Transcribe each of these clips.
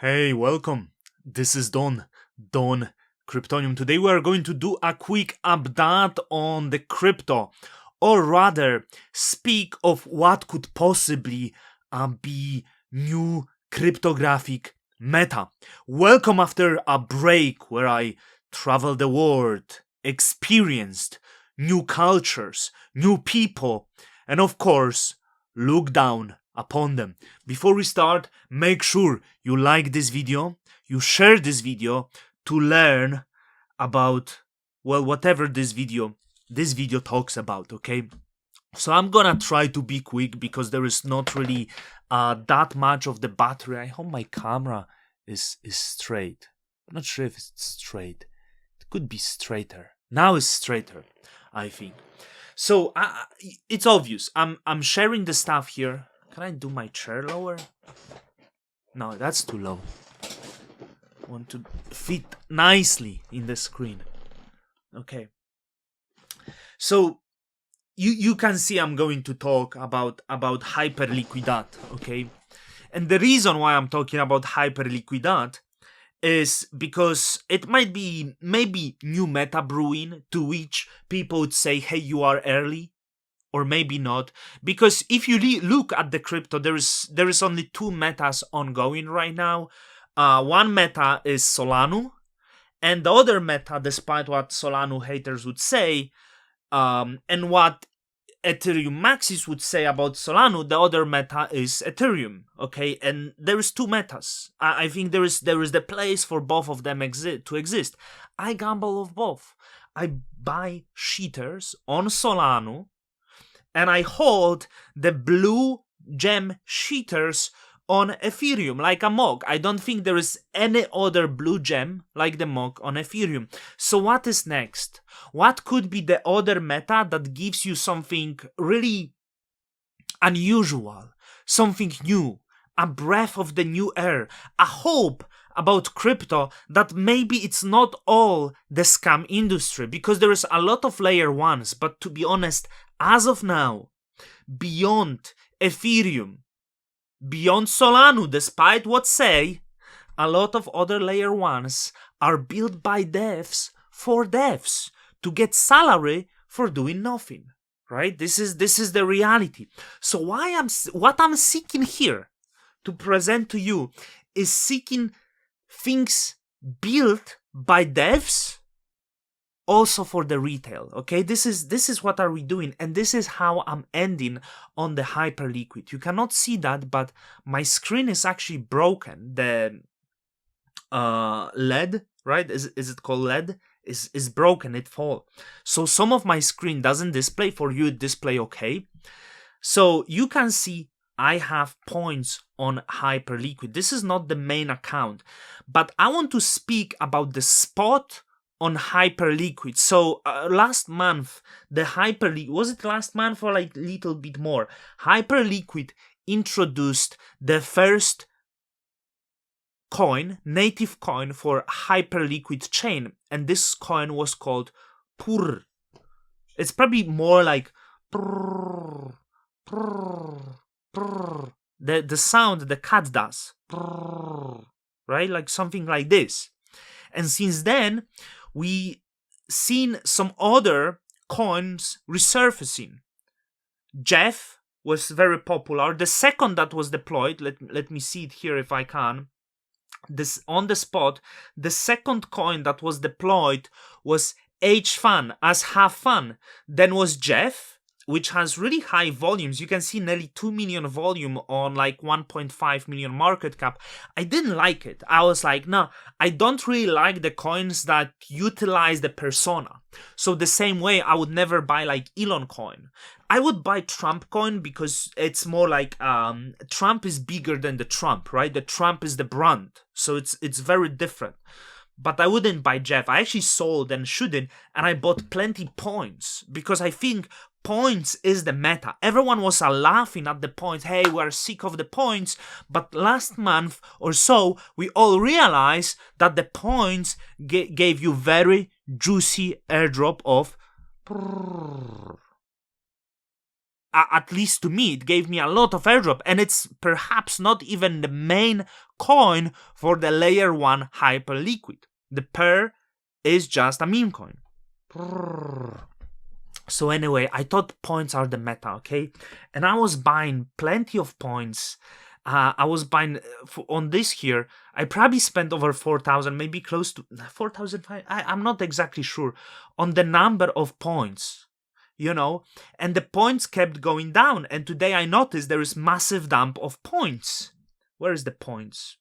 Hey, welcome. This is Don Cryptonium. Today we are going to do a quick update on the crypto, or rather speak of what could possibly be new cryptographic meta. Welcome after a break where I traveled the world, experienced new cultures, new people, and of course, look down upon them. Before we start, make sure you like this video, you share this video to learn about, well, whatever this video talks about, okay? So I'm gonna try to be quick because there is not really that much of the battery. I hope my camera is straight. I'm not sure if it's straight. It could be straighter. Now it's straighter, I think. So it's obvious. I'm sharing the stuff here. Can I do my chair lower? No, that's too low. I want to fit nicely in the screen. Okay. So you can see I'm going to talk about Hyperliquid, okay? And the reason why I'm talking about Hyperliquid is because it might be maybe new meta brewing, to which people would say, hey, you are early. Or maybe not, because if you look at the crypto, there is only two metas ongoing right now. One meta is Solana, and the other meta, despite what Solana haters would say, and what Ethereum maxis would say about Solana, the other meta is Ethereum. Okay, and there is two metas. I think there is the place for both of them to exist. I gamble of both. I buy cheaters on Solana, and I hold the blue gem cheaters on Ethereum, like a MOG. I don't think there is any other blue gem like the MOG on Ethereum. So what is next? What could be the other meta that gives you something really unusual, something new, a breath of the new air, a hope about crypto that maybe it's not all the scam industry, because there is a lot of layer ones, but to be honest, as of now, beyond Ethereum, beyond Solana, despite what say, a lot of other layer ones are built by devs for devs to get salary for doing nothing, right? This is the reality. So what I'm seeking here to present to you is seeking things built by devs also for the retail. Okay, this is what are we doing, and this is how I'm ending on the Hyperliquid. You cannot see that, but my screen is actually broken. The LED, right, is it called LED, is broken, it fall. So some of my screen doesn't display. For you it display okay. So you can see I have points on Hyperliquid. This is not the main account, but I want to speak about the spot on Hyperliquid. So last month, the Hyperliquid, was it last month or like a little bit more? Hyperliquid introduced the first coin, native coin for Hyperliquid chain, and this coin was called Purr. It's probably more like Purr, Purr, Purr. The sound the cat does, Purr, right? Like something like this. And since then, we seen some other coins resurfacing. Jeff was very popular. The second that was deployed, let me see it here if I can. This on the spot, the second coin that was deployed was HFUN, as have fun. Then was Jeff, which has really high volumes. You can see nearly 2 million volume on like 1.5 million market cap. I didn't like it. I was like, no, I don't really like the coins that utilize the persona. So the same way, I would never buy like Elon coin. I would buy Trump coin because it's more like Trump is bigger than the Trump, right? The Trump is the brand. So it's very different. But I wouldn't buy Jeff. I actually sold and shouldn't, and I bought plenty points because I think points is the meta. Everyone was laughing at the points. Hey, we're sick of the points. But last month or so, we all realized that the points gave you very juicy airdrop of at least to me, it gave me a lot of airdrop, and it's perhaps not even the main coin for the layer 1 Hyperliquid. The Purr is just a meme coin. So anyway, I thought points are the meta, okay? And I was buying plenty of points. I was buying on this here. I probably spent over 4,000, maybe close to 4,500. I'm not exactly sure on the number of points, you know, and the points kept going down. And today I noticed there is massive dump of points. Where is the points?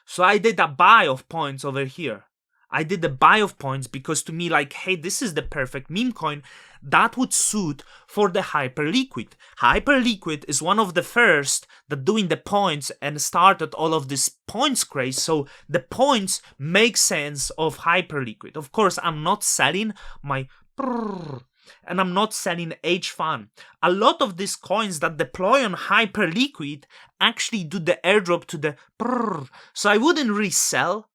So I did a buy of points over here. I did the buy of points because to me, like, hey, this is the perfect meme coin that would suit for the Hyperliquid. Hyperliquid is one of the first that doing the points and started all of this points craze. So the points make sense of Hyperliquid. Of course, I'm not selling my and I'm not selling HFUN. A lot of these coins that deploy on Hyperliquid actually do the airdrop to the so I wouldn't resell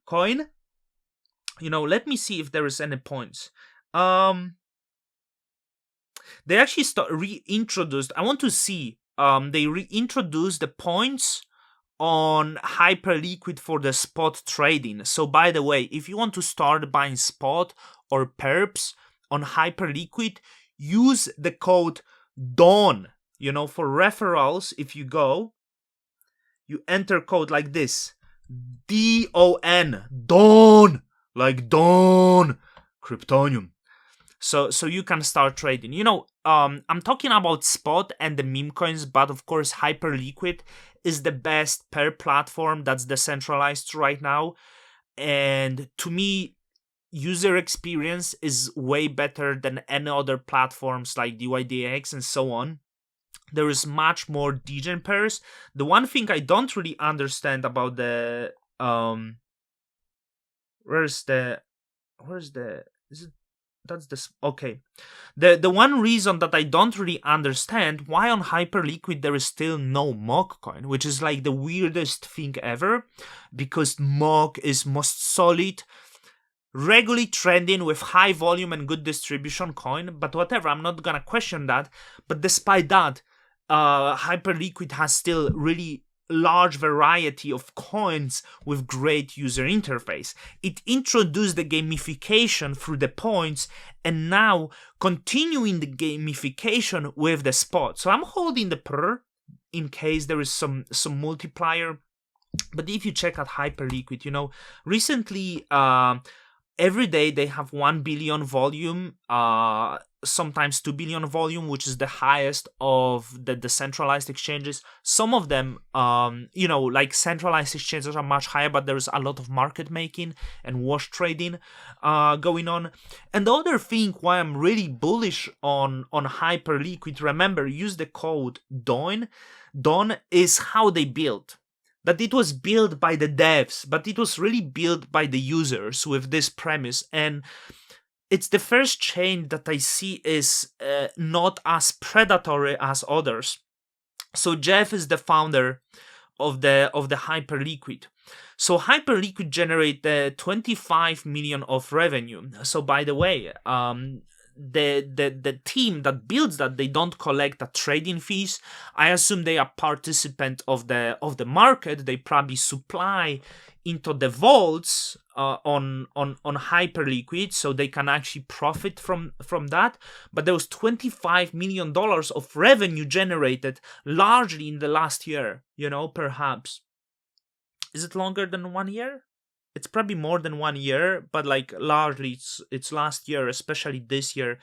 coin. You know, let me see if there is any points. They actually reintroduced. I want to see. They reintroduced the points on Hyperliquid for the spot trading. So by the way, if you want to start buying spot or perps on Hyperliquid, use the code DAWN. You know, for referrals, if you go, you enter code like this: DON, DAWN. Like Dawn Kryptonium. So you can start trading. You know, I'm talking about spot and the meme coins, but of course Hyperliquid is the best per platform that's decentralized right now. And to me, user experience is way better than any other platforms like DYDX and so on. There is much more degen pairs. The one thing I don't really understand about the okay. The one reason that I don't really understand why on Hyperliquid there is still no mock coin, which is like the weirdest thing ever, because mock is most solid, regularly trending with high volume and good distribution coin, but whatever, I'm not gonna question that. But despite that, Hyperliquid has still really large variety of coins with great user interface. It introduced the gamification through the points and now continuing the gamification with the spot. So I'm holding the Purr in case there is some multiplier. But if you check out Hyperliquid, you know, recently every day they have 1 billion volume, sometimes 2 billion volume, which is the highest of the decentralized exchanges. Some of them, you know, like centralized exchanges are much higher, but there's a lot of market making and wash trading going on. And the other thing why I'm really bullish on Hyperliquid, remember, use the code DAWN. DAWN is how they built. That it was built by the devs, but it was really built by the users with this premise. And it's the first chain that I see is not as predatory as others. So Jeff is the founder of the Hyperliquid. So Hyperliquid generated 25 million of revenue. So by the way, the team that builds that, they don't collect the trading fees. I assume they are participant of the market. They probably supply into the vaults on Hyperliquid, so they can actually profit from that. But there was $25 million of revenue generated largely in the last year. You know, perhaps. Is it longer than 1 year? It's probably more than 1 year, but like largely it's last year, especially this year.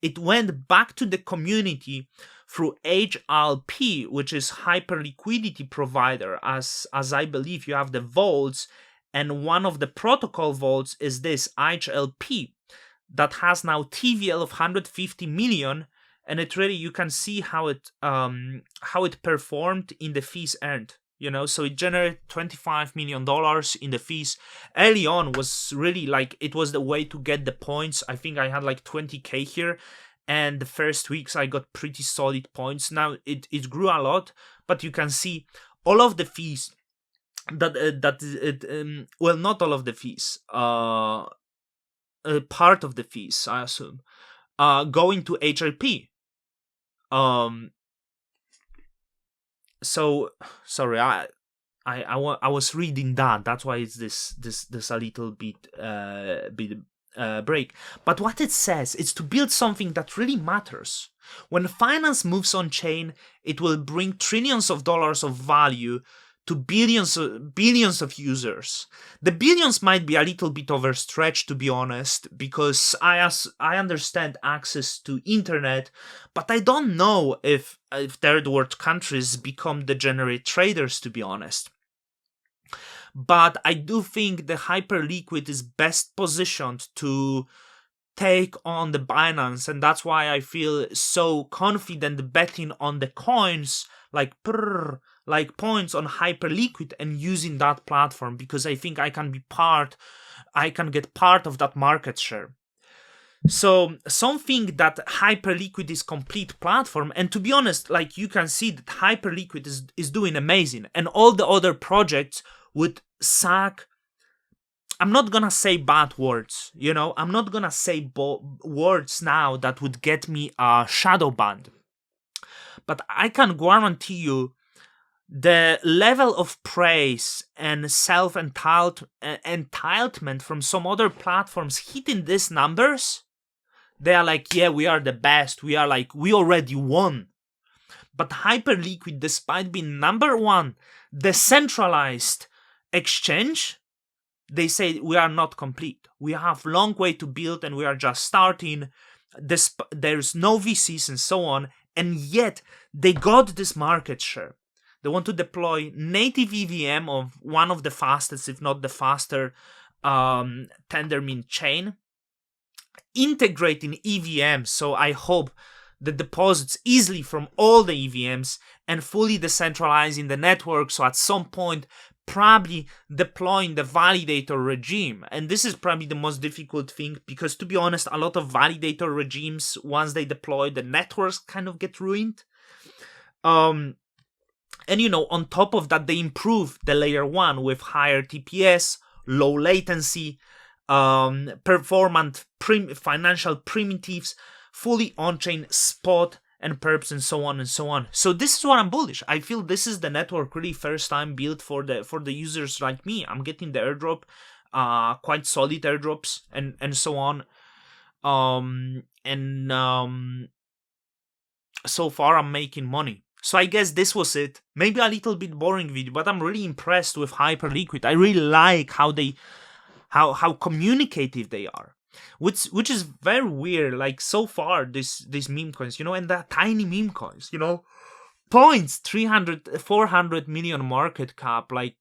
It went back to the community through HLP, which is Hyperliquidity provider, as I believe you have the vaults, and one of the protocol vaults is this HLP that has now TVL of 150 million, and it really, you can see how it performed in the fees earned. You know, so it generated $25 million in the fees. Early on was really like, it was the way to get the points. I think I had like 20k here. And the first weeks I got pretty solid points. Now it grew a lot, but you can see all of the fees well, not all of the fees, part of the fees, I assume, going to HLP. So sorry, I was reading that. That's why it's this a little bit break. But what it says is to build something that really matters. When finance moves on chain, it will bring trillions of dollars of value to billions of users. The billions might be a little bit overstretched, to be honest, because I understand access to internet, but I don't know if third world countries become degenerate traders, to be honest. But I do think the Hyperliquid is best positioned to take on the Binance, and that's why I feel so confident betting on the coins like Purr, like points on Hyperliquid, and using that platform, because I think I can get part of that market share. So something that Hyperliquid is complete platform, and to be honest, like you can see that Hyperliquid is doing amazing, and all the other projects would suck. I'm not gonna say bad words, I'm not gonna say words now that would get me a shadow banned. But I can guarantee you the level of praise and self-entitlement from some other platforms hitting these numbers, they are like, yeah, we are the best. We already won. But Hyperliquid, despite being number one decentralized exchange, they say we are not complete. We have a long way to build and we are just starting. There's no VCs and so on. And yet they got this market share. They want to deploy native EVM of one of the fastest, if not the faster, Tendermint chain. Integrating EVM, so I hope the deposits easily from all the EVMs and fully decentralizing the network. So at some point, probably deploying the validator regime. And this is probably the most difficult thing, because to be honest, a lot of validator regimes, once they deploy, the networks kind of get ruined. And on top of that, they improve the layer 1 with higher TPS, low latency, performant financial primitives, fully on-chain spot and perps, and so on and so on. So this is what I'm bullish. I feel this is the network really first time built for the users like me. I'm getting the airdrop, quite solid airdrops and so on. So far I'm making money. So I guess this was it. Maybe a little bit boring video, but I'm really impressed with Hyperliquid. I really like how communicative they are. Which is very weird. Like so far, these meme coins, and the tiny meme coins, points 400 million market cap. Like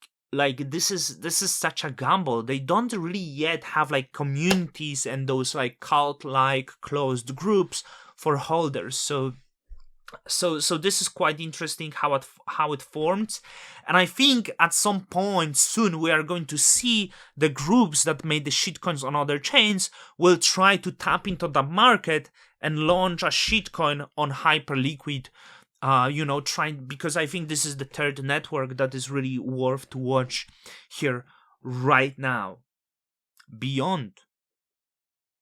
this is such a gamble. They don't really yet have like communities and those like cult like closed groups for holders. So this is quite interesting how it forms, and I think at some point soon we are going to see the groups that made the shitcoins on other chains will try to tap into the market and launch a shitcoin on Hyperliquid. Because I think this is the third network that is really worth to watch here right now, beyond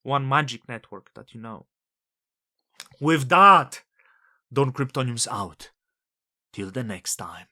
one magic network that you know. With that, Don Kryptonium's out. Till the next time.